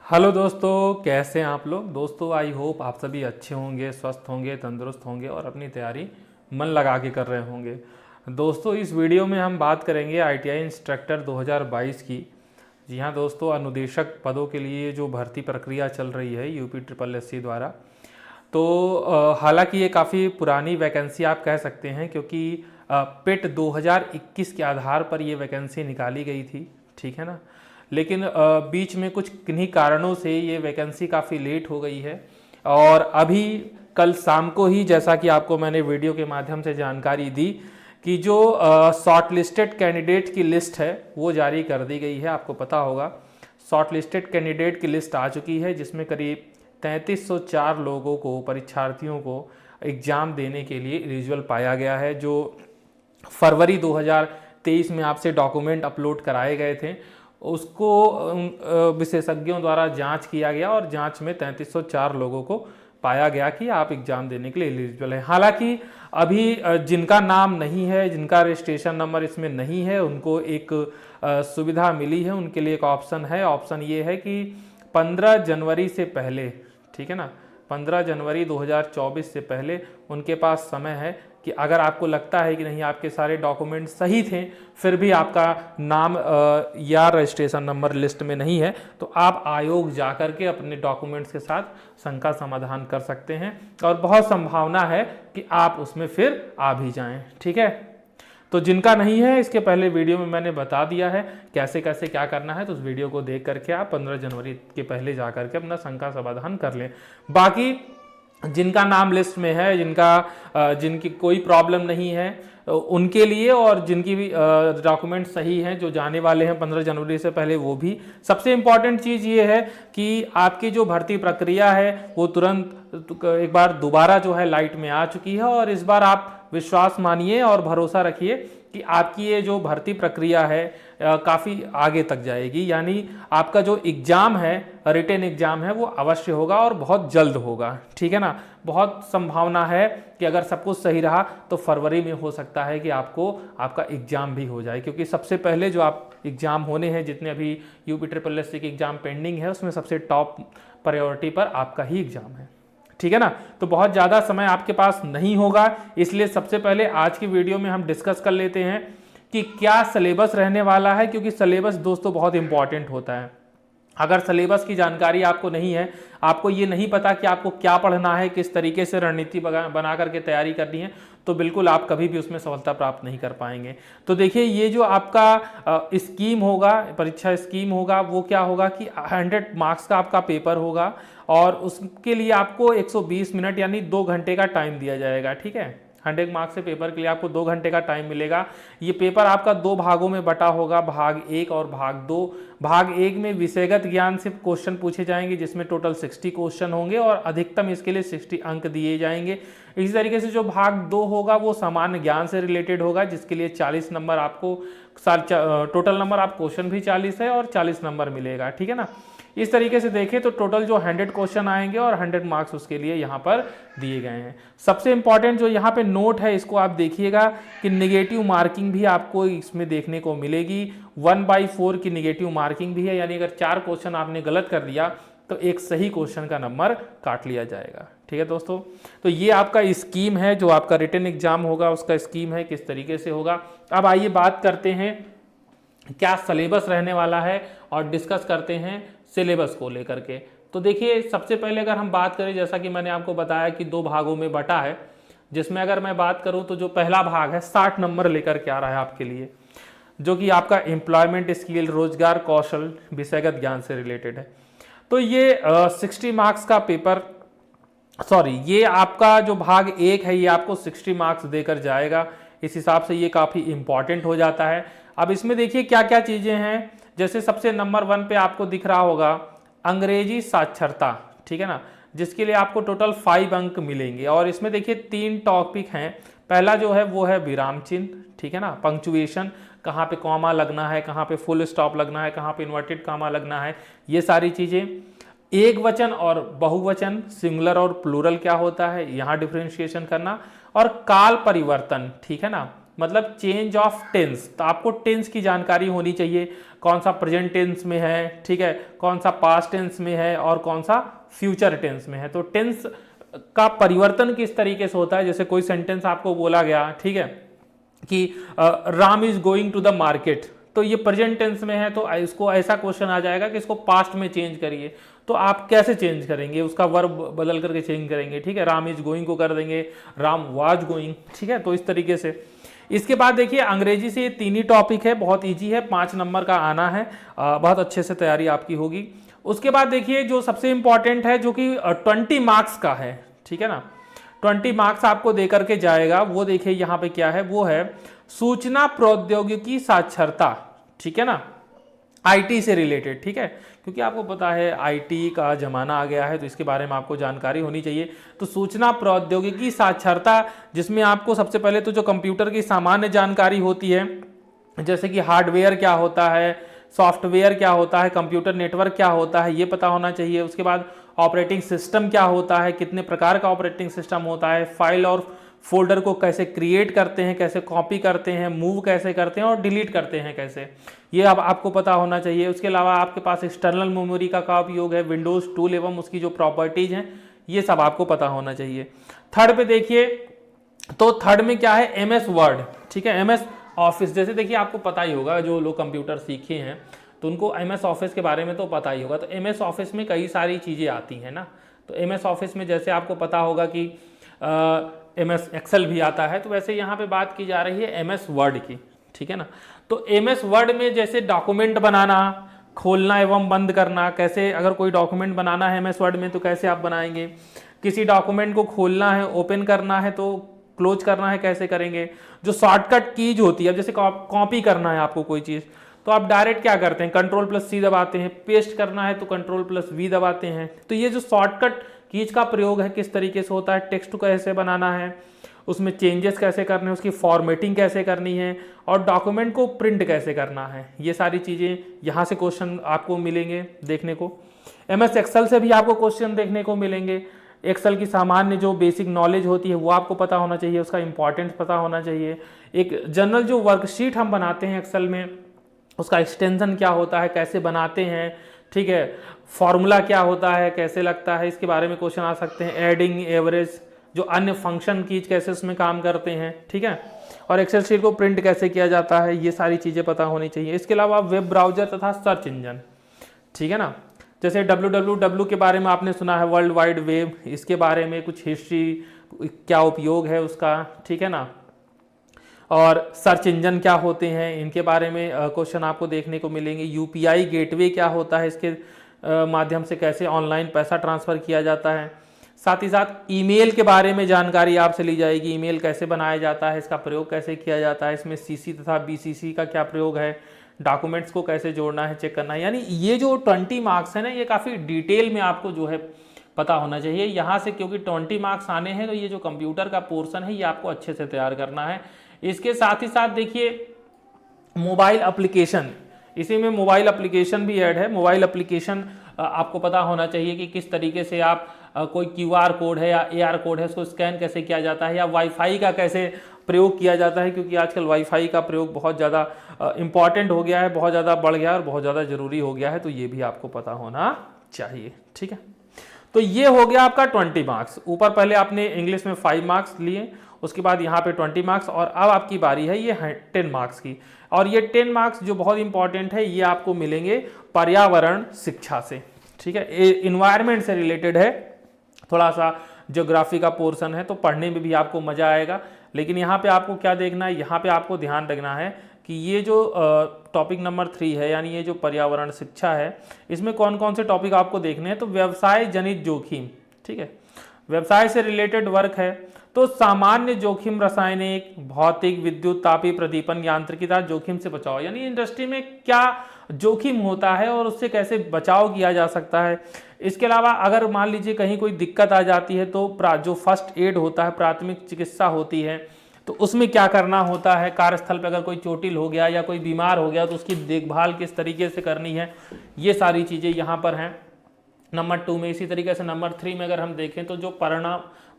Hello दोस्तों, कैसे हैं आप लोग। दोस्तों आई होप आप सभी अच्छे होंगे, स्वस्थ होंगे, तंदुरुस्त होंगे और अपनी तैयारी मन लगा के कर रहे होंगे। दोस्तों इस वीडियो में हम बात करेंगे आईटीआई इंस्ट्रक्टर 2022 की। जी हाँ दोस्तों, अनुदेशक पदों के लिए जो भर्ती प्रक्रिया चल रही है यूपी ट्रिपल एस सी द्वारा। तो हालांकि ये काफ़ी पुरानी वैकेंसी आप कह सकते हैं, क्योंकि पेट 2021 के आधार पर ये वैकेंसी निकाली गई थी, ठीक है ना। लेकिन बीच में कुछ किन्हीं कारणों से ये वैकेंसी काफ़ी लेट हो गई है और अभी कल शाम को ही, जैसा कि आपको मैंने वीडियो के माध्यम से जानकारी दी, कि जो शॉर्ट लिस्टेड कैंडिडेट की लिस्ट है वो जारी कर दी गई है। आपको पता होगा शॉर्ट लिस्टेड कैंडिडेट की लिस्ट आ चुकी है, जिसमें करीब 3304 लोगों को, परीक्षार्थियों को एग्ज़ाम देने के लिए एलिजिबल पाया गया है। जो फरवरी 2023 में आपसे डॉक्यूमेंट अपलोड कराए गए थे, उसको विशेषज्ञों द्वारा जांच किया गया और जांच में 3304 लोगों को पाया गया कि आप एग्ज़ाम देने के लिए एलिजिबल हैं। हालांकि अभी जिनका नाम नहीं है, जिनका रजिस्ट्रेशन नंबर इसमें नहीं है, उनको एक सुविधा मिली है, उनके लिए एक ऑप्शन है। ऑप्शन ये है कि 15 जनवरी से पहले, ठीक है ना, 15 जनवरी 2024 से पहले उनके पास समय है कि अगर आपको लगता है कि नहीं आपके सारे डॉक्यूमेंट सही थे, फिर भी आपका नाम या रजिस्ट्रेशन नंबर लिस्ट में नहीं है, तो आप आयोग जा कर के अपने डॉक्यूमेंट्स के साथ शंका समाधान कर सकते हैं और बहुत संभावना है कि आप उसमें फिर आ भी जाएं, ठीक है। तो जिनका नहीं है, इसके पहले वीडियो में मैंने बता दिया है कैसे कैसे क्या करना है, तो उस वीडियो को देख करके आप 15 जनवरी के पहले जा करके अपना शंका समाधान कर लें। बाकी जिनका नाम लिस्ट में है, जिनकी कोई प्रॉब्लम नहीं है, उनके लिए, और जिनकी भी डॉक्यूमेंट सही हैं, जो जाने वाले हैं 15 जनवरी से पहले, वो भी। सबसे इम्पॉर्टेंट चीज़ ये है कि आपकी जो भर्ती प्रक्रिया है वो तुरंत एक बार दोबारा जो है लाइट में आ चुकी है और इस बार आप विश्वास मानिए और भरोसा रखिए कि आपकी ये जो भर्ती प्रक्रिया है काफ़ी आगे तक जाएगी। यानी आपका जो एग्ज़ाम है, रिटन एग्ज़ाम है, वो अवश्य होगा और बहुत जल्द होगा, ठीक है ना। बहुत संभावना है कि अगर सब कुछ सही रहा तो फरवरी में हो सकता है कि आपको आपका एग्ज़ाम भी हो जाए, क्योंकि सबसे पहले जो आप एग्ज़ाम होने हैं, जितने अभी यूपी ट्रिपल एस सी की एग्ज़ाम पेंडिंग है, उसमें सबसे टॉप प्रायोरिटी पर आपका ही एग्ज़ाम है, ठीक है ना। तो बहुत ज़्यादा समय आपके पास नहीं होगा, इसलिए सबसे पहले आज की वीडियो में हम डिस्कस कर लेते हैं कि क्या सिलेबस रहने वाला है, क्योंकि सिलेबस दोस्तों बहुत इंपॉर्टेंट होता है। अगर सिलेबस की जानकारी आपको नहीं है, आपको ये नहीं पता कि आपको क्या पढ़ना है, किस तरीके से रणनीति बना करके तैयारी करनी है, तो बिल्कुल आप कभी भी उसमें सफलता प्राप्त नहीं कर पाएंगे। तो देखिए, ये जो आपका स्कीम होगा, परीक्षा स्कीम होगा, वो क्या होगा कि 100 मार्क्स का आपका पेपर होगा और उसके लिए आपको 120 मिनट यानी 2 घंटे का टाइम दिया जाएगा, ठीक है। 100 मार्क्स से पेपर के लिए आपको 2 घंटे का टाइम मिलेगा। ये पेपर आपका 2 भागों में बटा होगा, भाग 1 और भाग 2। भाग 1 में विषयगत ज्ञान से क्वेश्चन पूछे जाएंगे, जिसमें टोटल 60 क्वेश्चन होंगे और अधिकतम इसके लिए 60 अंक दिए जाएंगे। इसी तरीके से जो भाग 2 होगा वो सामान्य ज्ञान से रिलेटेड होगा, जिसके लिए 40 नंबर आपको, टोटल नंबर आप क्वेश्चन भी 40 है और 40 नंबर मिलेगा, ठीक है ना। इस तरीके से देखें तो टोटल जो 100 क्वेश्चन आएंगे और 100 मार्क्स उसके लिए यहाँ पर दिए गए हैं। सबसे इंपॉर्टेंट जो यहाँ पे नोट है, इसको आप देखिएगा कि निगेटिव मार्किंग भी आपको इसमें देखने को मिलेगी। 1/4 की निगेटिव मार्किंग भी है, यानी अगर 4 क्वेश्चन आपने गलत कर दिया तो एक सही क्वेश्चन का नंबर काट लिया जाएगा, ठीक है दोस्तों। तो ये आपका स्कीम है, जो आपका रिटन एग्जाम होगा उसका स्कीम है, किस तरीके से होगा। अब आइए बात करते हैं क्या सिलेबस रहने वाला है और डिस्कस करते हैं सिलेबस को लेकर के। तो देखिए, सबसे पहले अगर हम बात करें, जैसा कि मैंने आपको बताया कि 2 भागों में बटा है, जिसमें अगर मैं बात करूं तो जो पहला भाग है 60 नंबर लेकर के आ रहा है आपके लिए, जो कि आपका एम्प्लॉयमेंट स्किल, रोजगार कौशल, विषयगत ज्ञान से रिलेटेड है। तो ये 60 मार्क्स का पेपर, ये आपका जो भाग 1 है ये आपको 60 मार्क्स देकर जाएगा। इस हिसाब से ये काफ़ी इंपॉर्टेंट हो जाता है। अब इसमें देखिए क्या क्या चीज़ें हैं। जैसे सबसे नंबर 1 पे आपको दिख रहा होगा अंग्रेजी साक्षरता, ठीक है ना, जिसके लिए आपको टोटल 5 अंक मिलेंगे। और इसमें देखिए 3 टॉपिक हैं। पहला जो है वो है विराम चिन्ह, ठीक है ना, पंक्चुएशन, कहाँ पे कॉमा लगना है, कहाँ पे फुल स्टॉप लगना है, कहाँ पे इन्वर्टेड कॉमा लगना है, ये सारी चीज़ें। एक वचन और बहुवचन, सिंगुलर और प्लूरल क्या होता है, यहाँ डिफ्रेंशिएशन करना। और काल परिवर्तन, ठीक है ना, मतलब चेंज ऑफ टेंस। तो आपको टेंस की जानकारी होनी चाहिए, कौन सा प्रेजेंट टेंस में है, ठीक है, कौन सा पास्ट टेंस में है और कौन सा फ्यूचर टेंस में है। तो टेंस का परिवर्तन किस तरीके से होता है, जैसे कोई सेंटेंस आपको बोला गया, ठीक है, कि Ram is going to the market, तो ये प्रेजेंट टेंस में है, तो इसको ऐसा क्वेश्चन आ जाएगा कि इसको पास्ट में चेंज करिए। तो आप कैसे चेंज करेंगे, उसका वर्ब बदल करके चेंज करेंगे, ठीक है, राम इज गोइंग को कर देंगे राम वाज गोइंग, ठीक है। तो इस तरीके से इसके बाद देखिए अंग्रेजी से ये तीन ही टॉपिक है, बहुत इजी है, 5 नंबर का आना है, बहुत अच्छे से तैयारी आपकी होगी। उसके बाद देखिए जो सबसे इंपॉर्टेंट है, जो कि 20 मार्क्स का है, ठीक है ना, 20 मार्क्स आपको दे करके जाएगा, वो देखिए यहाँ पे क्या है, वो है सूचना प्रौद्योगिकी साक्षरता, ठीक है ना, आईटी से रिलेटेड, ठीक है, क्योंकि आपको पता है आईटी का जमाना आ गया है, तो इसके बारे में आपको जानकारी होनी चाहिए। तो सूचना प्रौद्योगिकी साक्षरता, जिसमें आपको सबसे पहले तो जो कंप्यूटर की सामान्य जानकारी होती है, जैसे कि हार्डवेयर क्या होता है, सॉफ्टवेयर क्या होता है, कंप्यूटर नेटवर्क क्या होता है, ये पता होना चाहिए। उसके बाद ऑपरेटिंग सिस्टम क्या होता है, कितने प्रकार का ऑपरेटिंग सिस्टम होता है, फाइल और फोल्डर को कैसे क्रिएट करते हैं, कैसे कॉपी करते हैं, मूव कैसे करते हैं और डिलीट करते हैं कैसे, ये अब आपको पता होना चाहिए। उसके अलावा आपके पास एक्सटर्नल मेमोरी का उपयोग है, विंडोज टूल एवं उसकी जो प्रॉपर्टीज हैं, ये सब आपको पता होना चाहिए। थर्ड पे देखिए, तो थर्ड में क्या है, एमएस वर्ड, ठीक है, एमएस ऑफिस। जैसे देखिए आपको पता ही होगा, जो लोग कंप्यूटर सीखे हैं तो उनको एमएस ऑफिस के बारे में तो पता ही होगा। तो एमएस ऑफिस में कई सारी चीज़ें आती हैं ना, तो एमएस ऑफिस में जैसे आपको पता होगा कि एमएस एक्सेल भी आता है, तो वैसे यहाँ पे बात की जा रही है एमएस वर्ड की, ठीक है ना। तो एमएस वर्ड में जैसे डॉक्यूमेंट बनाना, खोलना एवं बंद करना, कैसे अगर कोई डॉक्यूमेंट बनाना है एमएस वर्ड में तो कैसे आप बनाएंगे, किसी डॉक्यूमेंट को खोलना है, ओपन करना है तो क्लोज करना है कैसे करेंगे, जो शॉर्टकट कीज होती है, अब जैसे कॉपी करना है आपको कोई चीज़ तो आप डायरेक्ट क्या करते हैं, Ctrl+C दबाते हैं, पेस्ट करना है तो Ctrl+V दबाते हैं। तो ये जो शॉर्टकट कीज का प्रयोग है किस तरीके से होता है, टेक्स्ट को कैसे बनाना है, उसमें चेंजेस कैसे करने हैं, उसकी फॉर्मेटिंग कैसे करनी है और डॉक्यूमेंट को प्रिंट कैसे करना है, ये सारी चीज़ें यहाँ से क्वेश्चन आपको मिलेंगे देखने को। एमएस एक्सेल से भी आपको क्वेश्चन देखने को मिलेंगे। एक्सेल की सामान्य जो बेसिक नॉलेज होती है वो आपको पता होना चाहिए, उसका इंपॉर्टेंस पता होना चाहिए। एक जनरल जो वर्कशीट हम बनाते हैं एक्सेल में, उसका एक्सटेंशन क्या होता है, कैसे बनाते हैं, ठीक है, फॉर्मूला क्या होता है, कैसे लगता है, इसके बारे में क्वेश्चन आ सकते हैं। एडिंग, एवरेज, जो अन्य फंक्शन कीज कैसे उसमें काम करते हैं, ठीक है, और एक्सेल शीट को प्रिंट कैसे किया जाता है, ये सारी चीज़ें पता होनी चाहिए। इसके अलावा वेब ब्राउजर तथा सर्च इंजन, ठीक है ना, जैसे www के बारे में आपने सुना है, वर्ल्ड वाइड वेब, इसके बारे में कुछ हिस्ट्री, क्या उपयोग है उसका, ठीक है ना, और सर्च इंजन क्या होते हैं, इनके बारे में क्वेश्चन आपको देखने को मिलेंगे। यूपीआई गेटवे क्या होता है, इसके माध्यम से कैसे ऑनलाइन पैसा ट्रांसफ़र किया जाता है। साथ ही साथ ईमेल के बारे में जानकारी आपसे ली जाएगी, ईमेल कैसे बनाया जाता है, इसका प्रयोग कैसे किया जाता है, इसमें सीसी तथा बीसीसी का क्या प्रयोग है, डॉक्यूमेंट्स को कैसे जोड़ना है, चेक करना है। यानी ये जो 20 मार्क्स है ना, ये काफ़ी डिटेल में आपको जो है पता होना चाहिए यहाँ से, क्योंकि 20 मार्क्स आने हैं, तो ये जो कंप्यूटर का पोर्शन है ये आपको अच्छे से तैयार करना है। इसके साथ ही साथ देखिए मोबाइल एप्लीकेशन, इसी में मोबाइल एप्लीकेशन भी ऐड है। मोबाइल एप्लीकेशन आपको पता होना चाहिए कि किस तरीके से आप कोई QR कोड है या AR कोड है, उसको स्कैन कैसे किया जाता है, या वाईफाई का कैसे प्रयोग किया जाता है, क्योंकि आजकल वाईफाई का प्रयोग बहुत ज़्यादा इम्पॉर्टेंट हो गया है, बहुत ज़्यादा बढ़ गया है और बहुत ज़्यादा ज़रूरी हो गया है, तो ये भी आपको पता होना चाहिए, ठीक है। तो ये हो गया आपका 20 मार्क्स। ऊपर पहले आपने इंग्लिश में 5 मार्क्स लिए, उसके बाद यहाँ पे 20 मार्क्स, और अब आपकी बारी है ये 10 मार्क्स की। और ये 10 मार्क्स जो बहुत इंपॉर्टेंट है, ये आपको मिलेंगे पर्यावरण शिक्षा से, ठीक है, इन्वायरमेंट से रिलेटेड है, थोड़ा सा ज्योग्राफी का पोर्शन है, तो पढ़ने में भी आपको मजा आएगा। लेकिन यहाँ पे आपको क्या देखना है, यहाँ पे आपको ध्यान रखना है कि ये जो टॉपिक नंबर 3 है, यानी ये जो पर्यावरण शिक्षा है, इसमें कौन कौन से टॉपिक आपको देखने हैं। तो व्यवसाय जनित जोखिम, ठीक है, व्यवसाय से रिलेटेड वर्क है। तो सामान्य जोखिम, रासायनिक, भौतिक, विद्युत, तापीय प्रदीपन, यांत्रिकीता, जोखिम से बचाव, यानी इंडस्ट्री में क्या जोखिम होता है और उससे कैसे बचाव किया जा सकता है। इसके अलावा अगर मान लीजिए कहीं कोई दिक्कत आ जाती है तो जो फर्स्ट एड होता है, प्राथमिक चिकित्सा होती है, तो उसमें क्या करना होता है। कार्यस्थल पर अगर कोई चोटिल हो गया या कोई बीमार हो गया तो उसकी देखभाल किस तरीके से करनी है, ये सारी चीज़ें यहाँ पर हैं। नंबर 2 में इसी तरीके से नंबर 3 में अगर हम देखें तो जो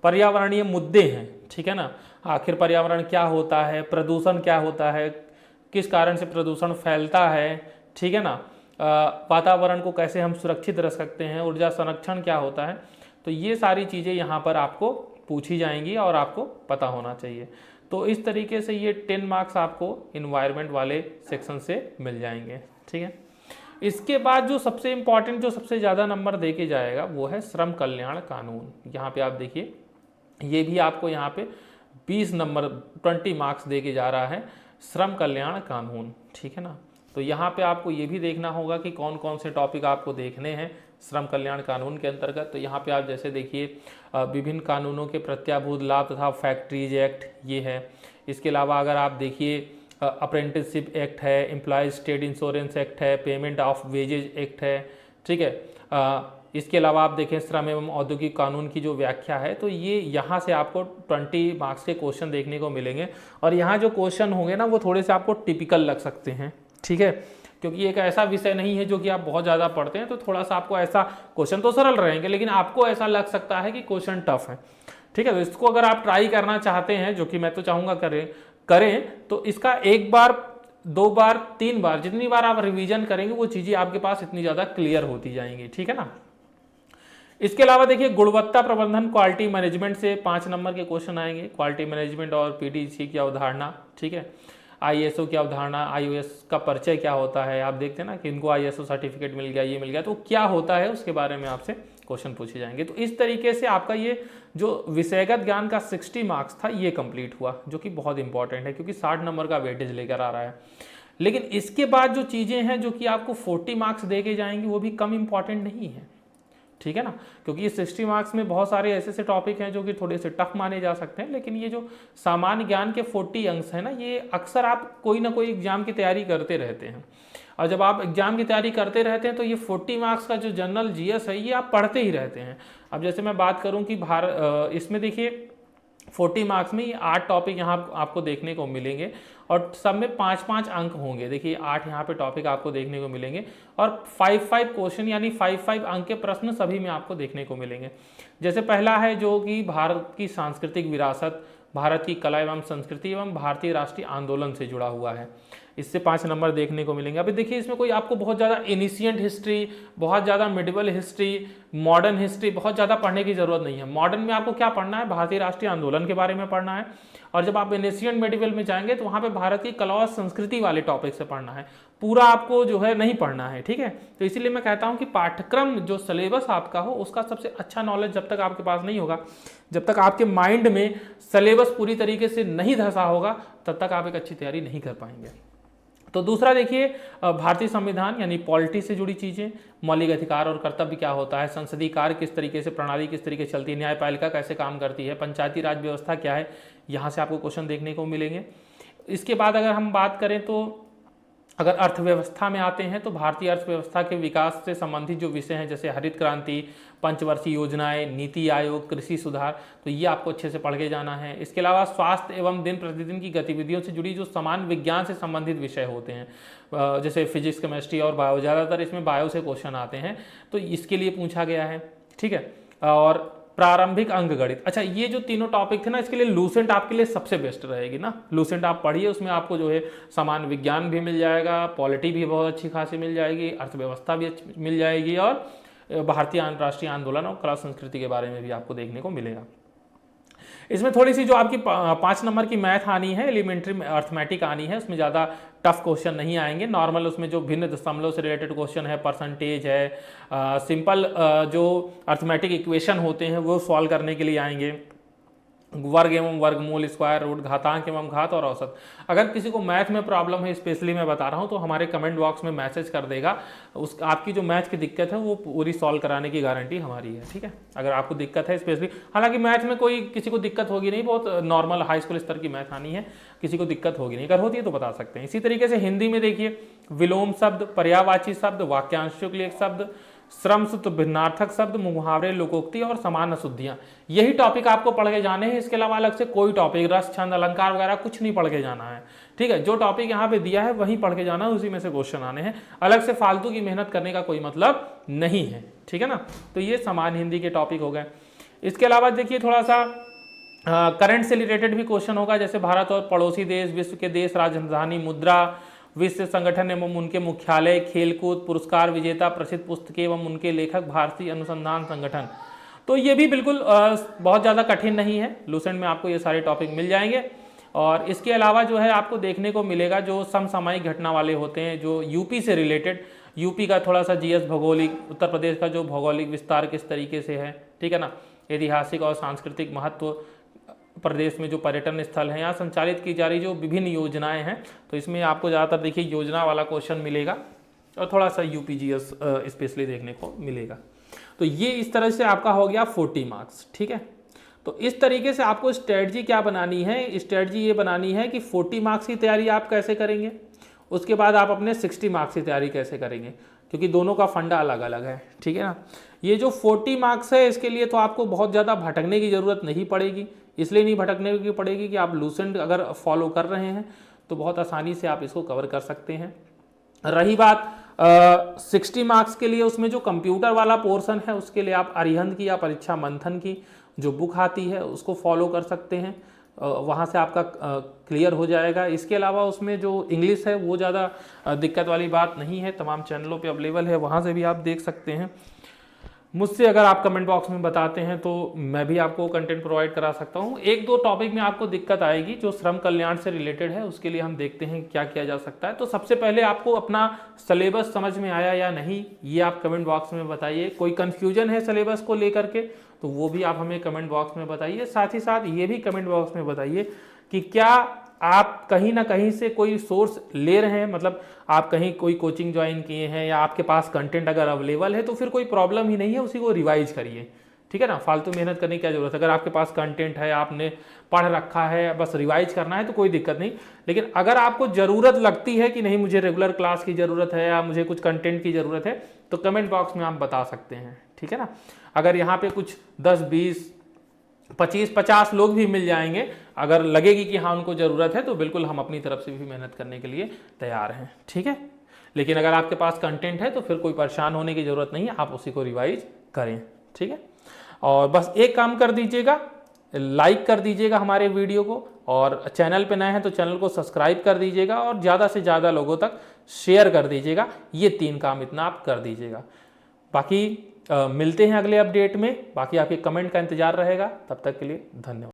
पर्यावरणीय मुद्दे हैं, ठीक है ना, आखिर पर्यावरण क्या होता है, प्रदूषण क्या होता है, किस कारण से प्रदूषण फैलता है, ठीक है ना, वातावरण को कैसे हम सुरक्षित रख सकते हैं, ऊर्जा संरक्षण क्या होता है, तो ये सारी चीज़ें यहाँ पर आपको पूछी जाएंगी और आपको पता होना चाहिए। तो इस तरीके से ये 10 मार्क्स आपको इन्वायरमेंट वाले सेक्शन से मिल जाएंगे, ठीक है। इसके बाद जो सबसे इम्पॉर्टेंट, जो सबसे ज़्यादा नंबर दे के जाएगा वो है श्रम कल्याण कानून। यहाँ पे आप देखिए, ये भी आपको यहाँ पे 20 नंबर 20 मार्क्स दे के जा रहा है, श्रम कल्याण कानून, ठीक है ना। तो यहाँ पे आपको ये भी देखना होगा कि कौन कौन से टॉपिक आपको देखने हैं श्रम कल्याण कानून के अंतर्गत। तो यहाँ पे आप जैसे देखिए विभिन्न कानूनों के प्रत्याभूत लाभ तथा फैक्ट्रीज एक्ट ये है। इसके अलावा अगर आप देखिए अप्रेंटिसशिप एक्ट है, एम्प्लॉयज स्टेट इंश्योरेंस एक्ट है, पेमेंट ऑफ वेजेज एक्ट है, ठीक है। इसके अलावा आप देखें श्रम एवं औद्योगिक कानून की जो व्याख्या है, तो ये यहाँ से आपको 20 मार्क्स के क्वेश्चन देखने को मिलेंगे। और यहाँ जो क्वेश्चन होंगे ना वो थोड़े से आपको टिपिकल लग सकते हैं, ठीक है, क्योंकि एक ऐसा विषय नहीं है जो कि आप बहुत ज़्यादा पढ़ते हैं, तो थोड़ा सा आपको ऐसा क्वेश्चन तो सरल रहेंगे लेकिन आपको ऐसा लग सकता है कि क्वेश्चन टफ है, ठीक है। तो इसको अगर आप ट्राई करना चाहते हैं, जो कि मैं तो चाहूँगा करें, तो इसका 1 बार 2 बार 3 बार जितनी बार आप रिवीजन करेंगे वो चीज़ें आपके पास इतनी ज़्यादा क्लियर होती जाएंगी, ठीक है ना। इसके अलावा देखिए गुणवत्ता प्रबंधन क्वालिटी मैनेजमेंट से 5 नंबर के क्वेश्चन आएंगे। क्वालिटी मैनेजमेंट और पीडीसी की अवधारणा, ठीक है, आईएसओ की अवधारणा, आईओएस का परिचय क्या होता है, आप देखते हैं ना कि इनको आईएसओ सर्टिफिकेट मिल गया, ये मिल गया, तो क्या होता है उसके बारे में आपसे क्वेश्चन पूछे जाएंगे। तो इस तरीके से आपका ये जो विषयगत ज्ञान का 60 मार्क्स था ये कंप्लीट हुआ, जो कि बहुत इंपॉर्टेंट है क्योंकि 60 नंबर का वेटेज लेकर आ रहा है। लेकिन इसके बाद जो चीज़ें हैं जो कि आपको 40 मार्क्स दे के जाएंगी वो भी कम इंपॉर्टेंट नहीं है, ठीक है ना, क्योंकि ये 60 मार्क्स में बहुत सारे ऐसे टॉपिक हैं जो कि थोड़े से टफ माने जा सकते हैं। लेकिन ये जो सामान्य ज्ञान के 40 अंक हैं ना, ये अक्सर आप कोई ना कोई एग्जाम की तैयारी करते रहते हैं, और जब आप एग्जाम की तैयारी करते रहते हैं तो ये 40 मार्क्स का जो जनरल जीएस है ये आप पढ़ते ही रहते हैं। अब जैसे मैं बात करूं कि इसमें देखिए 40 मार्क्स में ये 8 टॉपिक यहाँ आपको देखने को मिलेंगे और सब में 5-5 अंक होंगे। देखिए 8 यहाँ पे टॉपिक आपको देखने को मिलेंगे और 5-5 क्वेश्चन यानी 5-5 अंक के प्रश्न सभी में आपको देखने को मिलेंगे। जैसे पहला है जो कि भारत की सांस्कृतिक विरासत, भारत की कला एवं संस्कृति एवं भारतीय राष्ट्रीय आंदोलन से जुड़ा हुआ है, इससे 5 नंबर देखने को मिलेंगे। अभी देखिए इसमें कोई आपको बहुत ज़्यादा एनिशिएंट हिस्ट्री, बहुत ज़्यादा मिडिवल हिस्ट्री, मॉडर्न हिस्ट्री बहुत ज़्यादा पढ़ने की ज़रूरत नहीं है। मॉडर्न में आपको क्या पढ़ना है, भारतीय राष्ट्रीय आंदोलन के बारे में पढ़ना है, और जब आप एनिशिएंट मिडिवल में जाएंगे तो वहाँ पे भारत की कला और संस्कृति वाले टॉपिक से पढ़ना है, पूरा आपको जो है नहीं पढ़ना है, ठीक है। तो इसीलिए मैं कहता हूँ कि पाठ्यक्रम जो सिलेबस आपका हो उसका सबसे अच्छा नॉलेज जब तक आपके पास नहीं होगा, जब तक आपके माइंड में सिलेबस पूरी तरीके से नहीं धंसा होगा, तब तक आप एक अच्छी तैयारी नहीं कर पाएंगे। तो दूसरा देखिए भारतीय संविधान यानी पॉलिटी से जुड़ी चीज़ें, मौलिक अधिकार और कर्तव्य क्या होता है, संसदीय कार्य किस तरीके से, प्रणाली किस तरीके से चलती है, न्यायपालिका कैसे काम करती है, पंचायती राज व्यवस्था क्या है, यहाँ से आपको क्वेश्चन देखने को मिलेंगे। इसके बाद अगर हम बात करें तो अगर अर्थव्यवस्था में आते हैं तो भारतीय अर्थव्यवस्था के विकास से संबंधित जो विषय हैं जैसे हरित क्रांति, पंचवर्षीय योजनाएं, नीति आयोग, कृषि सुधार, तो ये आपको अच्छे से पढ़ के जाना है। इसके अलावा स्वास्थ्य एवं दिन प्रतिदिन की गतिविधियों से जुड़ी जो समान विज्ञान से संबंधित विषय होते हैं जैसे फिजिक्स, केमिस्ट्री और बायो, ज़्यादातर इसमें बायो से क्वेश्चन आते हैं, तो इसके लिए पूछा गया है, ठीक है। और प्रारंभिक अंकगणित, अच्छा ये जो तीनों टॉपिक थे ना, इसके लिए लूसेंट आपके लिए सबसे बेस्ट रहेगी ना। लूसेंट आप पढ़िए, उसमें आपको जो है समान विज्ञान भी मिल जाएगा, पॉलिटी भी बहुत अच्छी खासी मिल जाएगी, अर्थव्यवस्था भी अच्छी मिल जाएगी, और भारतीय राष्ट्रीय आंदोलन और कला संस्कृति के बारे में भी आपको देखने को मिलेगा। इसमें थोड़ी सी जो आपकी 5 नंबर की मैथ आनी है, एलिमेंट्री अर्थमेटिक आनी है, उसमें ज़्यादा टफ क्वेश्चन नहीं आएंगे। नॉर्मल उसमें जो भिन्न दशमलव से रिलेटेड क्वेश्चन है, परसेंटेज है, सिंपल जो अर्थमेटिक इक्वेशन होते हैं वो सॉल्व करने के लिए आएंगे, वर्ग एवं वर्गमूल, स्क्वायर रूट, घातांक एवं घात और औसत। अगर किसी को मैथ में प्रॉब्लम है, स्पेशली मैं बता रहा हूं, तो हमारे कमेंट बॉक्स में मैसेज कर देगा, उस आपकी जो मैथ की दिक्कत है वो पूरी सॉल्व कराने की गारंटी हमारी है, ठीक है। अगर आपको दिक्कत है स्पेशली, हालांकि मैथ में कोई किसी को दिक्कत होगी नहीं, बहुत नॉर्मल हाई स्कूल स्तर की मैथ आनी है, किसी को दिक्कत होगी नहीं, अगर होती है तो बता सकते हैं। इसी तरीके से हिंदी में देखिए विलोम शब्द, पर्यायवाची शब्द, वाक्यांशों के लिए शब्द, श्रम सूत्र, भिन्नार्थक शब्द, मुहावरे, लोकोक्ति और समान अशुद्धियां, यही टॉपिक आपको पढ़ के जाने हैं। इसके अलावा अलग से कोई टॉपिक रस, छंद, अलंकार वगैरह कुछ नहीं पढ़ के जाना है, ठीक है। जो टॉपिक यहाँ पे दिया है वही पढ़ के जाना है, उसी में से क्वेश्चन आने हैं, अलग से फालतू की मेहनत करने का कोई मतलब नहीं है, ठीक है। ठीक है ना। तो ये सामान्य हिंदी के टॉपिक हो गए। इसके अलावा देखिए थोड़ा सा करंट से रिलेटेड भी क्वेश्चन होगा, जैसे भारत और पड़ोसी देश, विश्व के देश, राजधानी, मुद्रा, विश्व संगठन एवं उनके मुख्यालय, खेलकूद, पुरस्कार विजेता, प्रसिद्ध पुस्तकें एवं उनके लेखक, भारतीय अनुसंधान संगठन। तो ये भी बिल्कुल बहुत ज़्यादा कठिन नहीं है, लूसेंट में आपको ये सारे टॉपिक मिल जाएंगे। और इसके अलावा जो है आपको देखने को मिलेगा जो समसामयिक घटना वाले होते हैं, जो यूपी से रिलेटेड, यूपी का थोड़ा सा जीएस भौगोलिक, उत्तर प्रदेश का जो भौगोलिक विस्तार किस तरीके से है, ठीक है ना, ऐतिहासिक और सांस्कृतिक महत्व, प्रदेश में जो पर्यटन स्थल हैं, यहाँ संचालित की जा रही जो विभिन्न योजनाएं हैं, तो इसमें आपको ज़्यादातर देखिए योजना वाला क्वेश्चन मिलेगा और थोड़ा सा यूपीजीएस स्पेशली देखने को मिलेगा। तो ये इस तरह से आपका हो गया 40 मार्क्स, ठीक है। तो इस तरीके से आपको स्ट्रेटजी क्या बनानी है, स्ट्रेटजी ये बनानी है कि 40 मार्क्स की तैयारी आप कैसे करेंगे, उसके बाद आप अपने 60 मार्क्स की तैयारी कैसे करेंगे, क्योंकि दोनों का फंडा अलग अलग है, ठीक है ना। ये जो 40 मार्क्स है इसके लिए तो आपको बहुत ज़्यादा भटकने की ज़रूरत नहीं पड़ेगी, इसलिए नहीं भटकने की पड़ेगी कि आप लूसेंट अगर फॉलो कर रहे हैं तो बहुत आसानी से आप इसको कवर कर सकते हैं। रही बात 60 मार्क्स के लिए, उसमें जो कंप्यूटर वाला पोर्शन है उसके लिए आप अरिहंत की या परीक्षा मंथन की जो बुक आती है उसको फॉलो कर सकते हैं, वहाँ से आपका क्लियर हो जाएगा। इसके अलावा उसमें जो इंग्लिश है वो ज़्यादा दिक्कत वाली बात नहीं है, तमाम चैनलों पे अवेलेबल है, वहाँ से भी आप देख सकते हैं। मुझसे अगर आप कमेंट बॉक्स में बताते हैं तो मैं भी आपको कंटेंट प्रोवाइड करा सकता हूँ। एक दो टॉपिक में आपको दिक्कत आएगी जो श्रम कल्याण से रिलेटेड है, उसके लिए हम देखते हैं क्या किया जा सकता है। तो सबसे पहले आपको अपना सिलेबस समझ में आया या नहीं, ये आप कमेंट बॉक्स में बताइए। कोई कन्फ्यूजन है सिलेबस को लेकर के तो वो भी आप हमें कमेंट बॉक्स में बताइए। साथ ही साथ ये भी कमेंट बॉक्स में बताइए कि क्या आप कहीं ना कहीं से कोई सोर्स ले रहे हैं, मतलब आप कहीं कोई कोचिंग ज्वाइन किए हैं या आपके पास कंटेंट अगर अवेलेबल है तो फिर कोई प्रॉब्लम ही नहीं है, उसी को रिवाइज करिए, ठीक है ना। फालतू मेहनत करने की क्या जरूरत है, अगर आपके पास कंटेंट है, आपने पढ़ रखा है, बस रिवाइज करना है तो कोई दिक्कत नहीं। लेकिन अगर आपको ज़रूरत लगती है कि नहीं मुझे रेगुलर क्लास की ज़रूरत है या मुझे कुछ कंटेंट की ज़रूरत है तो कमेंट बॉक्स में आप बता सकते हैं, ठीक है ना। अगर यहाँ पे कुछ 10, 20, 25, 50 लोग भी मिल जाएंगे, अगर लगेगी कि हाँ उनको ज़रूरत है तो बिल्कुल हम अपनी तरफ से भी मेहनत करने के लिए तैयार हैं, ठीक है। लेकिन अगर आपके पास कंटेंट है तो फिर कोई परेशान होने की ज़रूरत नहीं है, आप उसी को रिवाइज करें, ठीक है। और बस एक काम कर दीजिएगा, लाइक कर दीजिएगा हमारे वीडियो को, और चैनल पे नए हैं तो चैनल को सब्सक्राइब कर दीजिएगा और ज़्यादा से ज़्यादा लोगों तक शेयर कर दीजिएगा। ये 3 काम इतना आप कर दीजिएगा। बाकी मिलते हैं अगले अपडेट में, बाकी आपके कमेंट का इंतजार रहेगा। तब तक के लिए धन्यवाद।